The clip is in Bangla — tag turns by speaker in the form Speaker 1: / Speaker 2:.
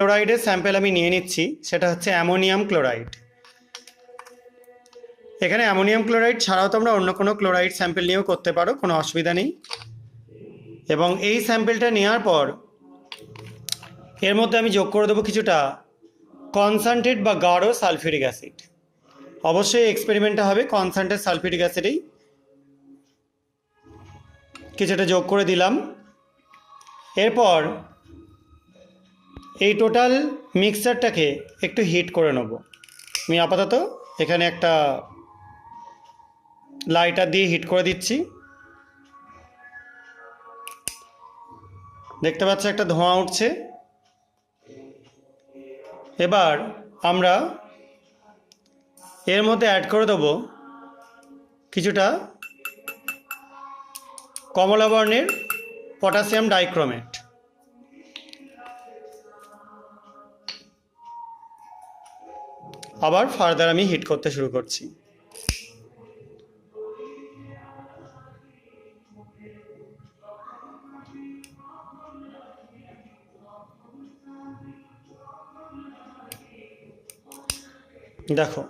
Speaker 1: ক্লোরাইডের স্যাম্পেল আমি নিয়ে নিচ্ছি, সেটা হচ্ছে অ্যামোনিয়াম ক্লোরাইড। এখানে অ্যামোনিয়াম ক্লোরাইড ছাড়াও তোমরা অন্য কোনো ক্লোরাইড স্যাম্পেল নিয়েও করতে পারো, কোনো অসুবিধা নেই। এবং এই স্যাম্পেলটা নেওয়ার পর এর মধ্যে আমি যোগ করে দেবো কিছুটা কনসেন্ট্রেট বা গাঢ় সালফিউরিক অ্যাসিড। অবশ্যই এক্সপেরিমেন্টটা হবে কনসেন্ট্রেট সালফিউরিক অ্যাসিডেই। কিছুটা যোগ করে দিলাম। এরপর এই টোটাল মিক্সচারটাকে একটু হিট করে নেব। আমি আপাতত এখানে একটা লাইটার দিয়ে হিট করে দিচ্ছি। দেখতে পাচ্ছ একটা ধোঁয়া উঠছে। এবার আমরা এর মধ্যে অ্যাড করে দেবো কিছুটা কমলা বর্ণের পটাশিয়াম ডাইক্রোমেট। আবার ফার্দার আমি হিট করতে শুরু করছি। দেখো